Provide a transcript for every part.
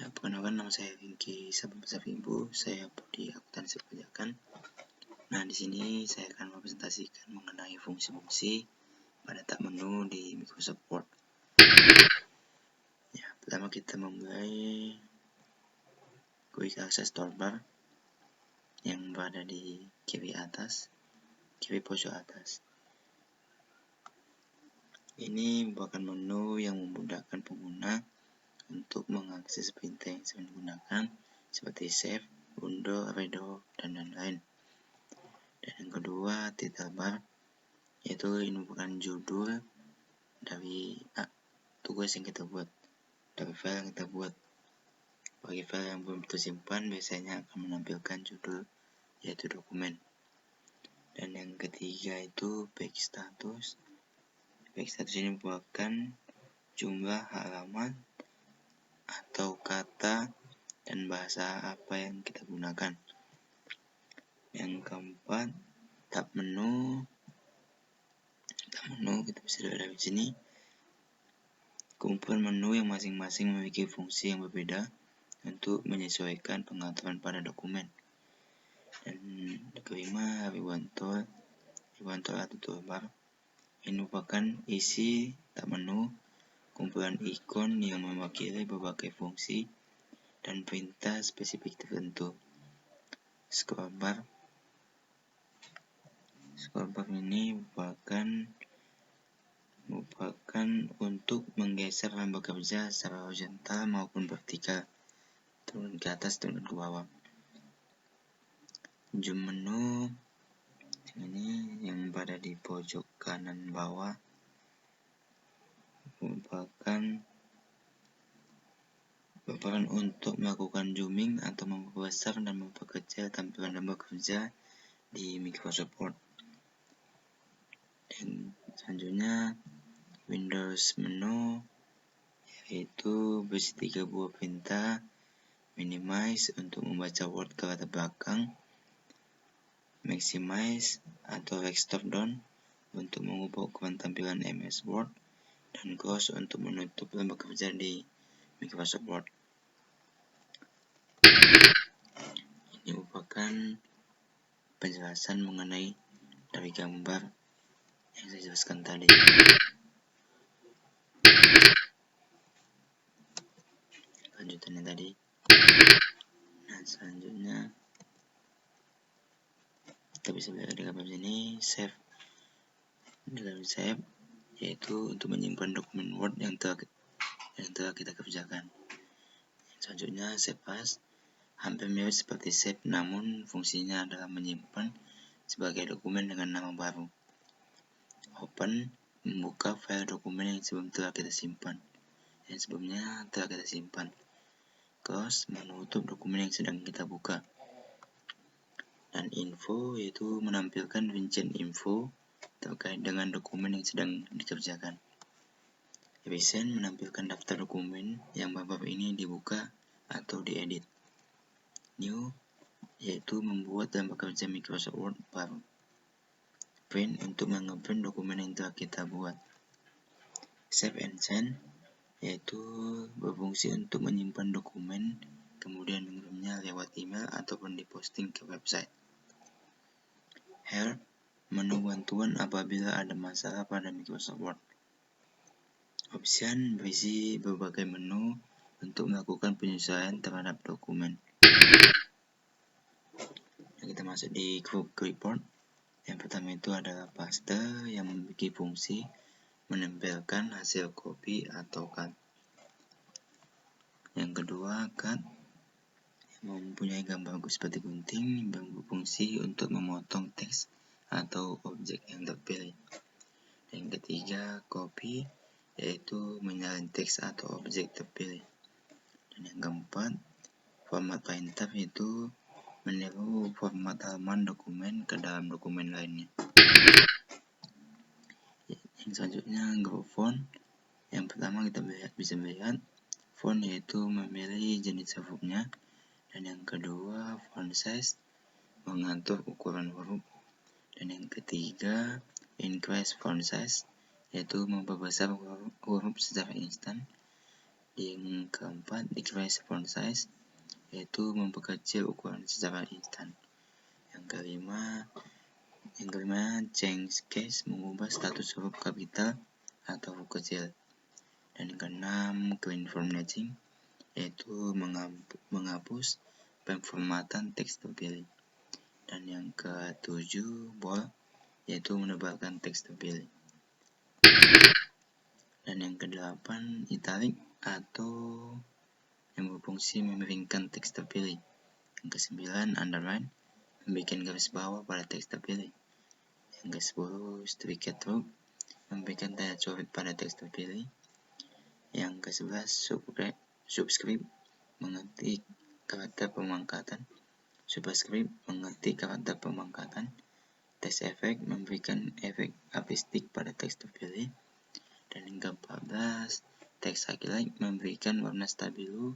Ya, perkenalkan, nama saya Ringky Sabibu, saya prodi akuntansi perpajakan. Nah, di sini saya akan mempresentasikan mengenai fungsi-fungsi pada tab menu di Microsoft Word. Ya, pertama kita memulai Quick Access Toolbar yang berada di kiri pojok atas. Ini merupakan menu yang memudahkan pengguna untuk mengakses perintah yang sedang digunakan seperti save, undo, redo, dan lain-lain. Dan yang kedua, title bar, yaitu ini merupakan judul dari tugas yang kita buat, dari file yang kita buat. Bagi file yang belum tersimpan, biasanya akan menampilkan judul, yaitu dokumen. Dan yang ketiga itu page status. Page status ini merupakan jumlah halaman atau kata dan bahasa apa yang kita gunakan. Yang keempat, tab menu kita bisa lihat dari sini. Kumpulan menu yang masing-masing memiliki fungsi yang berbeda untuk menyesuaikan pengaturan pada dokumen. Dan kelima, ribbon tool atau toolbar. Ini merupakan isi tab menu, kumpulan ikon yang mewakili berbagai fungsi dan perintah spesifik tertentu. Scrollbar ini merupakan untuk menggeser lembar kerja secara horizontal maupun vertikal, turun ke atas, turun ke bawah. Zoom menu ini yang berada di pojok kanan bawah merupakan untuk melakukan zooming atau memperbesar dan memperkecil tampilan lembar kerja di Microsoft Word. Dan selanjutnya Windows menu, yaitu berisi 3 buah perintah: minimize untuk membaca Word ke latar belakang, maximize atau restore down untuk mengubah ukuran tampilan MS Word, dan close untuk menutup lembar kerja di Microsoft Word. Ini merupakan penjelasan mengenai dari gambar yang saya jelaskan tadi. Lanjutannya tadi. Nah, selanjutnya kita bisa lihat di gambar sini, save. Dalam save, yaitu untuk menyimpan dokumen Word yang telah kita kerjakan. Selanjutnya, save as, hampir mirip seperti save, namun fungsinya adalah menyimpan sebagai dokumen dengan nama baru. Open, membuka file dokumen yang sebelumnya telah kita simpan. Close, menutup dokumen yang sedang kita buka. Dan info, yaitu menampilkan rincian info terkait dengan dokumen yang sedang dikerjakan. Recent, menampilkan daftar dokumen yang baru ini dibuka atau diedit. New, yaitu membuat lembar kerja Microsoft Word baru. Print, untuk mengeprint dokumen yang telah kita buat. Save and send, yaitu berfungsi untuk menyimpan dokumen kemudian mengirimnya lewat email ataupun diposting ke website. Help, menu bantuan apabila ada masalah pada Microsoft Word. Option, berisi berbagai menu untuk melakukan penyesuaian terhadap dokumen. Kita masuk di Group Report. Yang pertama itu adalah paste yang memiliki fungsi menempelkan hasil copy atau cut. Yang kedua, cut, yang mempunyai gambar seperti gunting yang berfungsi untuk memotong teks atau objek yang terpilih. Yang ketiga, copy, yaitu menyalin teks atau objek terpilih. Dan yang keempat, format printer, itu meniru format halaman dokumen ke dalam dokumen lainnya. Yang selanjutnya, group font. Yang pertama kita bisa melihat font, yaitu memilih jenis hurufnya. Dan yang kedua, font size, mengatur ukuran huruf. Dan yang ketiga, increase font size, yaitu memperbesar huruf secara instan. Yang keempat, decrease font size, yaitu memperkecil ukuran secara instan. Yang kelima, change case, mengubah status huruf kapital atau huruf kecil. Dan yang keenam, clean formatting, yaitu menghapus pemformatan teks terpilih. Dan yang ketujuh, bold, yaitu menebalkan teks terpilih. Dan yang kedelapan, italic, atau yang berfungsi memiringkan teks terpilih. Yang kesembilan, underline, membuat garis bawah pada teks terpilih. Yang ke-10, strict through, memberikan tanda coret pada teks terpilih. Yang ke-11, subscript, mengetik karakter pemangkatan. Superscript, mengetik karakter pemangkatan. Text effect, memberikan efek apistik pada teks terpilih. Dan yang ke-14, text highlight, memberikan warna stabilo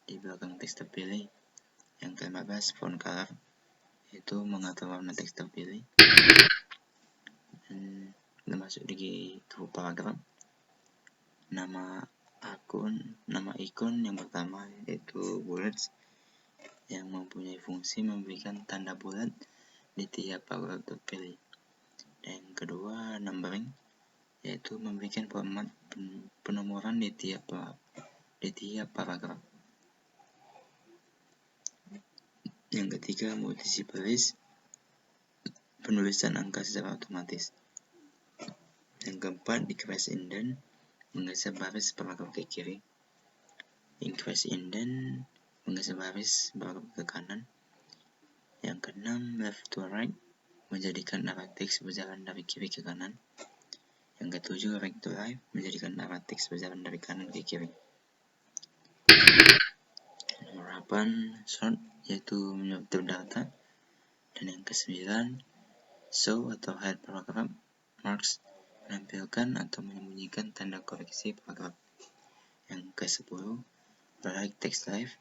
di belakang teks terpilih. Yang ke-15, font color, yaitu mengatur warna teks terpilih. Dan kita masuk di paragraf. Nama ikon yang pertama yaitu bullets, yang mempunyai fungsi memberikan tanda bulat di tiap paragraf terpilih. Dan yang kedua, numbering, yaitu memberikan format penomoran di tiap paragraf. Yang ketiga, multiple list, penulisan angka secara otomatis. Yang keempat, decrease indent, menggeser baris paragraf ke kiri. Increase indent, menggeser baris paragraf ke kanan. Yang keenam, left to right, menjadikan arah teks berjalan dari kiri ke kanan. Yang ketujuh, right to left, menjadikan arah teks berjalan dari kanan ke kiri. Nomor 8, sort, yaitu menyortir data. Dan yang ke-9, show atau hide paragraph marks, menampilkan atau menyembunyikan tanda koreksi paragraf. Yang ke-10, right text left,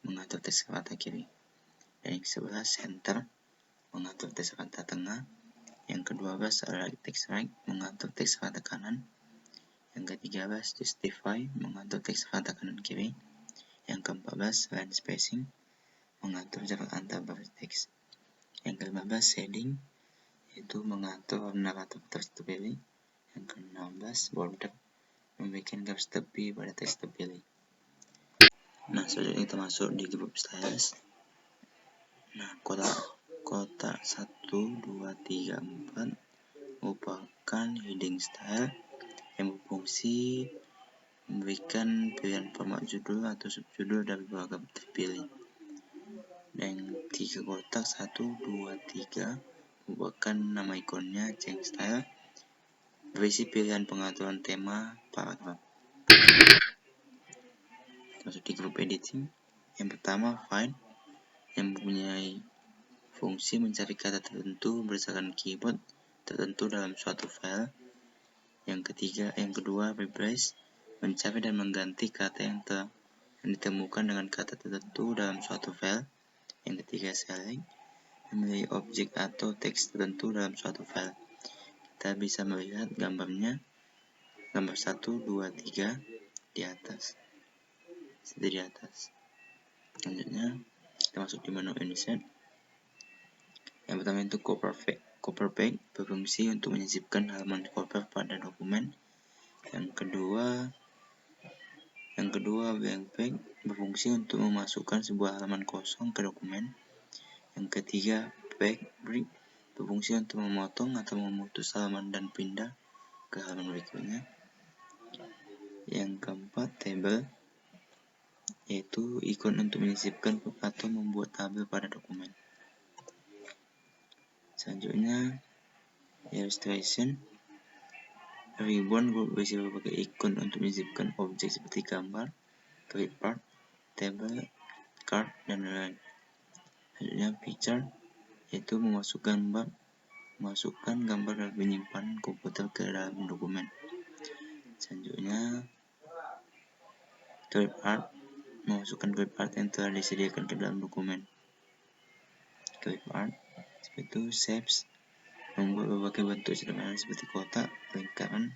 mengatur teks ke rata kiri. Dan yang ke-11, center, mengatur teks rata tengah. Yang ke-12, right text right, mengatur teks rata kanan. Yang ke-13, justify, mengatur teks rata kanan kiri. Yang ke-14, line spacing, mengatur jarak antar baris teks. Yang ke-15, shading, yaitu mengatur warna rata teks terpilih. Yang ke-16, border, membuat garis tepi pada teks terpilih. Nah, selanjutnya kita masuk di group styles. Nah, kotak 1, 2, 3, 4 merupakan heading style yang berfungsi memberikan pilihan format judul atau subjudul dari paragraf terpilih. Dan 3 kotak 1, 2, 3 merupakan nama ikonnya change style, berisi pilihan pengaturan tema paragraf. Masuk di grup editing. Yang pertama, find, yang mempunyai fungsi mencari kata tertentu berdasarkan keyword tertentu dalam suatu file. Yang kedua, replace, mencari dan mengganti kata yang ditemukan dengan kata tertentu dalam suatu file. Yang ketiga, select, memilih objek atau teks tertentu dalam suatu file. Kita bisa melihat gambarnya, gambar 1, 2, 3 di atas. Selanjutnya, kita masuk di menu insert. Yang pertama itu cover page, berfungsi untuk menyisipkan halaman cover pada dokumen. Yang kedua blank page, berfungsi untuk memasukkan sebuah halaman kosong ke dokumen. Yang ketiga, backbreak, berfungsi untuk memotong atau memutus halaman dan pindah ke halaman berikutnya. Yang keempat, table, yaitu ikon untuk menyisipkan atau membuat tabel pada dokumen. Selanjutnya, illustration, ribbon berisi berbagai ikon untuk menyisipkan objek seperti gambar, clipart, table, card, dan lain-lain. Selanjutnya, picture, yaitu memasukkan gambar dan penyimpanan komputer ke dalam dokumen. Selanjutnya, clipart, memasukkan clipart yang telah disediakan ke dalam dokumen. Clipart seperti itu. Shapes, membuat berbagai bentuk sederhana seperti kotak, lingkaran,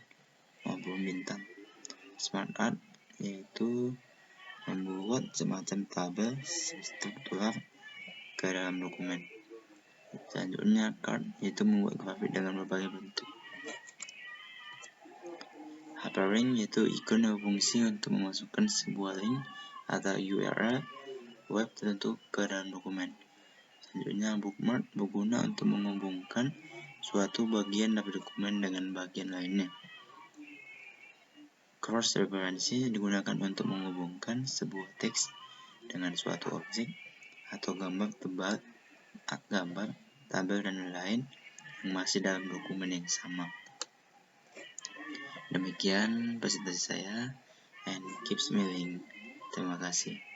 maupun bintang. Smart art, yaitu membuat semacam tabel struktural ke dalam dokumen. Selanjutnya card, yaitu membuat grafik dengan berbagai bentuk. Hyperlink, yaitu ikon yang berfungsi untuk memasukkan sebuah link atau URL web tertentu ke dalam dokumen. Selanjutnya bookmark, berguna untuk menghubungkan suatu bagian dari dokumen dengan bagian lainnya. Cross referensi digunakan untuk menghubungkan sebuah teks dengan suatu objek atau gambar tebal, tabel, dan lain-lain yang masih dalam dokumen yang sama. Demikian presentasi saya, and keep smiling. Terima kasih.